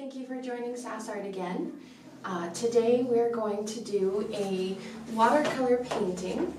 Thank you for joining SASART again. Today we're going to do a watercolor painting.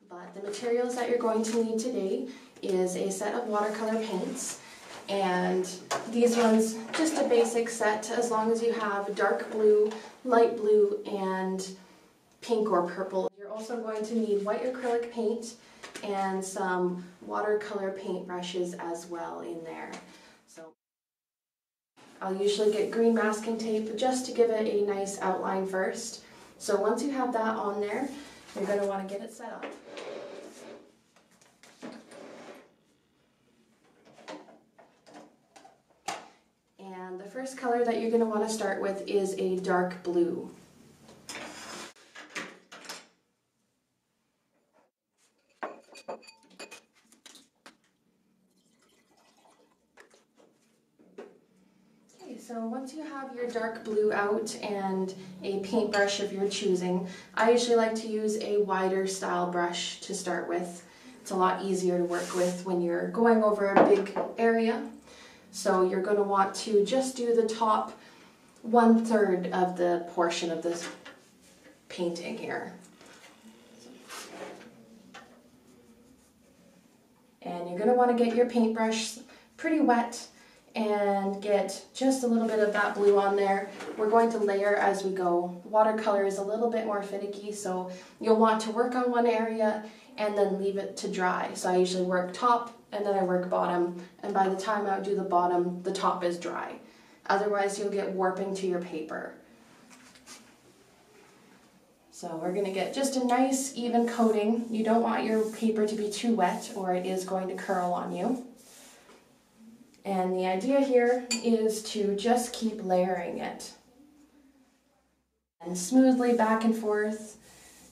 But the materials that you're going to need today is a set of watercolor paints, and these ones, just a basic set as long as you have dark blue, light blue, and pink or purple. You're also going to need white acrylic paint and some watercolor paint brushes as well in there. So I'll usually get green masking tape just to give it a nice outline first. So once you have that on there, you're going to want to get it set up. And the first color that you're going to want to start with is a dark blue. So once you have your dark blue out and a paintbrush of your choosing, I usually like to use a wider style brush to start with. It's a lot easier to work with when you're going over a big area. So you're going to want to just do the top 1/3 of the portion of this painting here. And you're going to want to get your paintbrush pretty wet and get just a little bit of that blue on there. We're going to layer as we go. Watercolor is a little bit more finicky, so you'll want to work on one area and then leave it to dry. So I usually work top and then I work bottom, and by the time I do the bottom, the top is dry. Otherwise you'll get warping to your paper. So we're going to get just a nice even coating. You don't want your paper to be too wet or it is going to curl on you. And the idea here is to just keep layering it. And smoothly back and forth.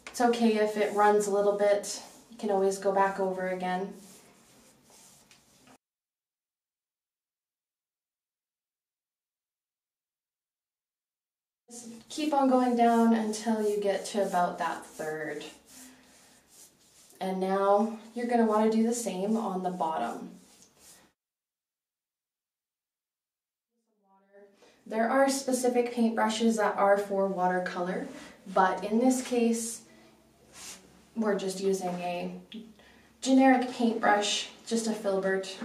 It's okay if it runs a little bit. You can always go back over again. Just keep on going down until you get to about that 1/3. And now you're going to want to do the same on the bottom. There are specific paintbrushes that are for watercolor, but in this case, we're just using a generic paintbrush, just a filbert.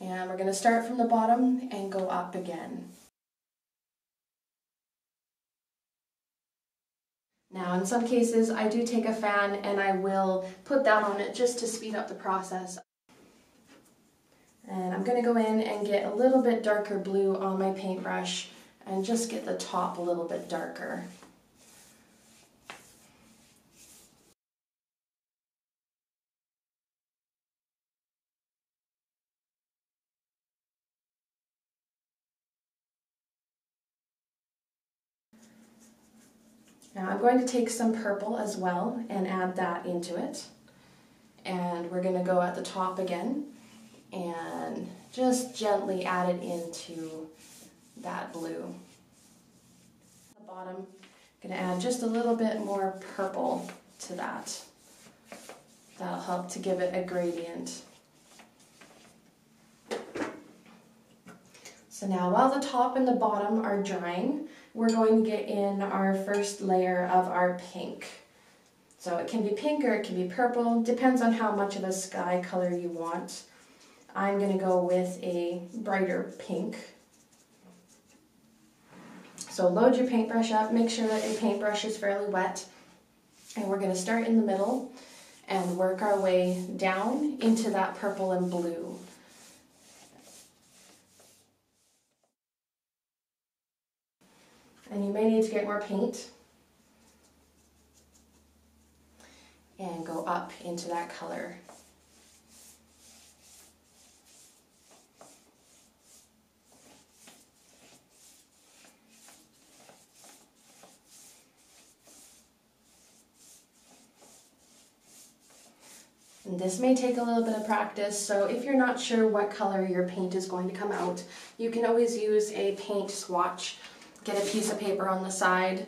And we're going to start from the bottom and go up again. Now, in some cases, I do take a fan and I will put that on it just to speed up the process. And I'm going to go in and get a little bit darker blue on my paintbrush and just get the top a little bit darker. Now I'm going to take some purple as well and add that into it. And we're going to go at the top again and just gently add it into that blue. At the bottom, I'm going to add just a little bit more purple to that. That'll help to give it a gradient. So now while the top and the bottom are drying, we're going to get in our first layer of our pink. So it can be pink or it can be purple, depends on how much of a sky color you want. I'm going to go with a brighter pink. So load your paintbrush up, make sure that your paintbrush is fairly wet, and we're going to start in the middle and work our way down into that purple and blue. And you may need to get more paint and go up into that color. And this may take a little bit of practice, so if you're not sure what color your paint is going to come out, you can always use a paint swatch. Get a piece of paper on the side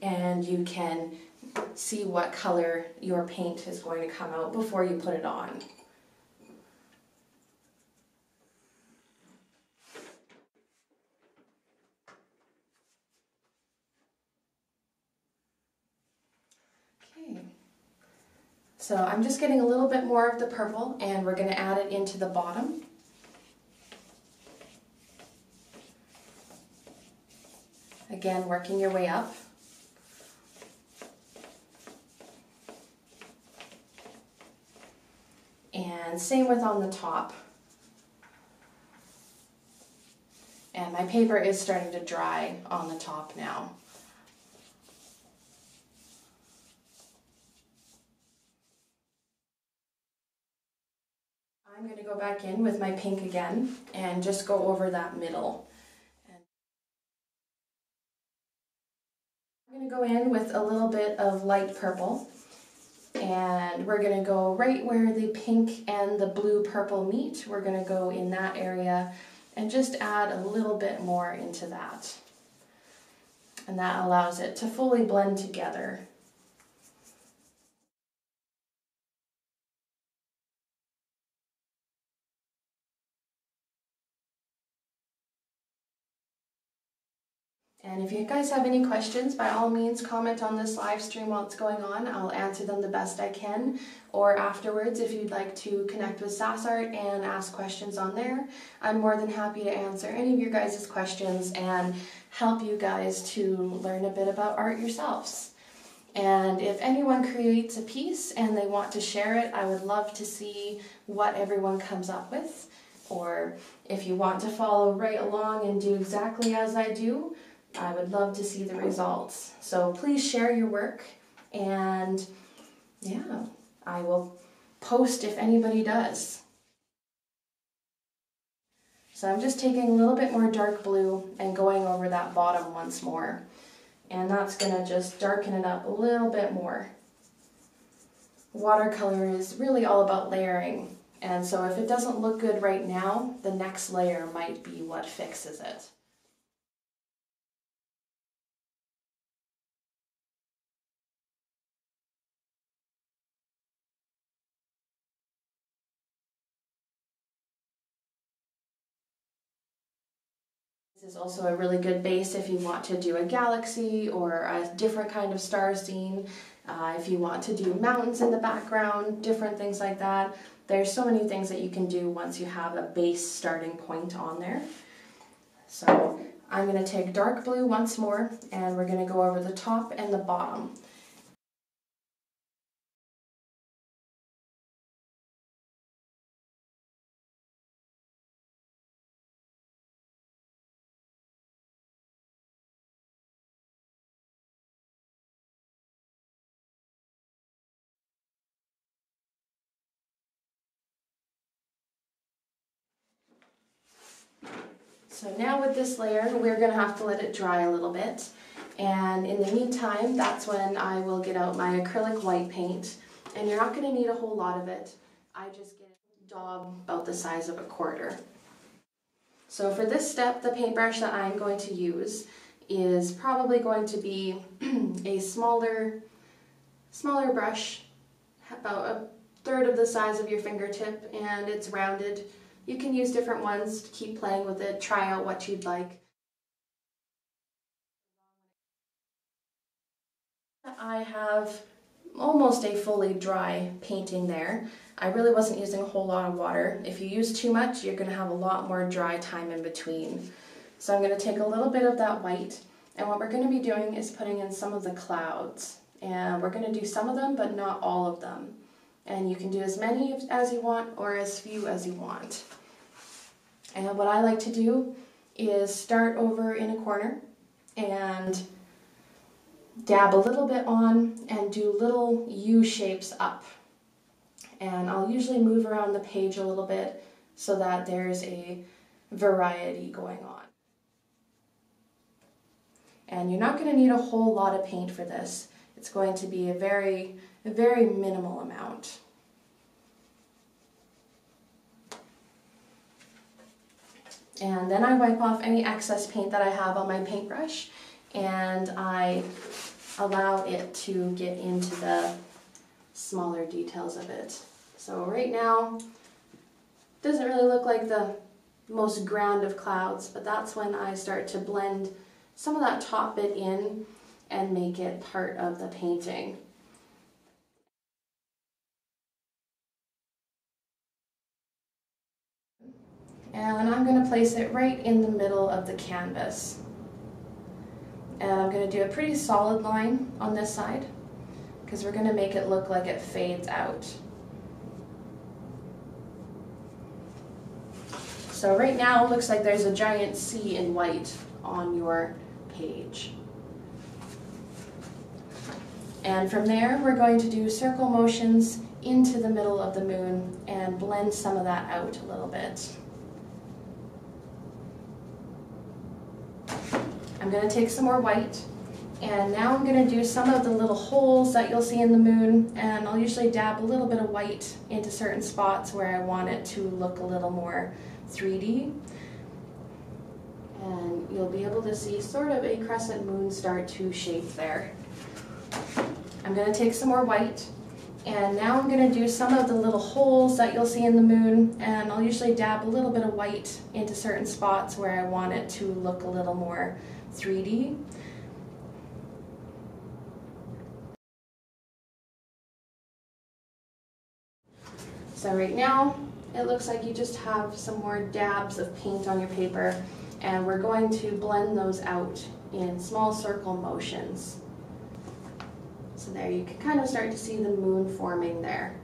and you can see what color your paint is going to come out before you put it on. Okay, so I'm just getting a little bit more of the purple and we're going to add it into the bottom. Again, working your way up. And same with on the top. And my paper is starting to dry on the top now. I'm going to go back in with my pink again and just go over that middle. I'm going to go in with a little bit of light purple, and we're going to go right where the pink and the blue purple meet. We're going to go in that area and just add a little bit more into that. And that allows it to fully blend together. And if you guys have any questions, by all means comment on this live stream while it's going on. I'll answer them the best I can. Or afterwards, if you'd like to connect with SASART and ask questions on there, I'm more than happy to answer any of your guys' questions and help you guys to learn a bit about art yourselves. And if anyone creates a piece and they want to share it, I would love to see what everyone comes up with. Or if you want to follow right along and do exactly as I do, I would love to see the results. So please share your work, and yeah, I will post if anybody does. So I'm just taking a little bit more dark blue and going over that bottom once more. And that's going to just darken it up a little bit more. Watercolor is really all about layering. And so if it doesn't look good right now, the next layer might be what fixes it. This is also a really good base if you want to do a galaxy or a different kind of star scene. If you want to do mountains in the background, different things like that. There's so many things that you can do once you have a base starting point on there. So I'm going to take dark blue once more, and we're going to go over the top and the bottom. So now with this layer, we're going to have to let it dry a little bit. And in the meantime, that's when I will get out my acrylic white paint. And you're not going to need a whole lot of it. I just get a daub about the size of a quarter. So for this step, the paintbrush that I'm going to use is probably going to be a smaller brush, about a third of the size of your fingertip, and it's rounded. You can use different ones to keep playing with it, try out what you'd like. I have almost a fully dry painting there. I really wasn't using a whole lot of water. If you use too much, you're going to have a lot more dry time in between. So I'm going to take a little bit of that white, and what we're going to be doing is putting in some of the clouds. And we're going to do some of them, but not all of them. And you can do as many as you want or as few as you want. And what I like to do is start over in a corner and dab a little bit on and do little U shapes up. And I'll usually move around the page a little bit so that there's a variety going on. And you're not going to need a whole lot of paint for this. It's going to be a very minimal amount. And then I wipe off any excess paint that I have on my paintbrush, and I allow it to get into the smaller details of it. So right now, it doesn't really look like the most grand of clouds, but that's when I start to blend some of that top bit in and make it part of the painting. And I'm going to place it right in the middle of the canvas. And I'm going to do a pretty solid line on this side because we're going to make it look like it fades out. So right now it looks like there's a giant C in white on your page. And from there we're going to do circle motions into the middle of the moon and blend some of that out a little bit. I'm going to take some more white, and now I'm going to do some of the little holes that you'll see in the moon, and I'll usually dab a little bit of white into certain spots where I want it to look a little more 3D. And you'll be able to see sort of a crescent moon start to shape there. I'm going to take some more white, and now I'm going to do some of the little holes that you'll see in the moon, and I'll usually dab a little bit of white into certain spots where I want it to look a little more 3D. So right now it looks like you just have some more dabs of paint on your paper, and we're going to blend those out in small circle motions. So there you can kind of start to see the moon forming there.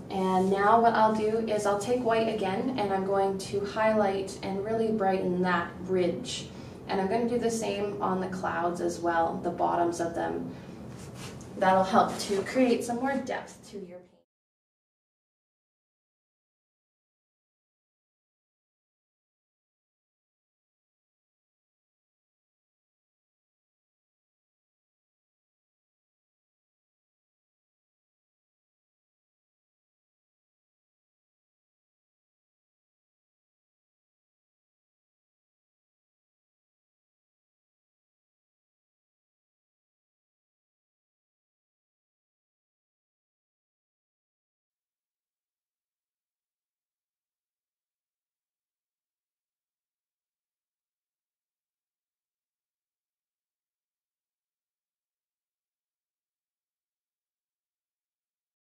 And now what I'll do is I'll take white again, and I'm going to highlight and really brighten that ridge. And I'm going to do the same on the clouds as well, the bottoms of them. That'll help to create some more depth to your paint.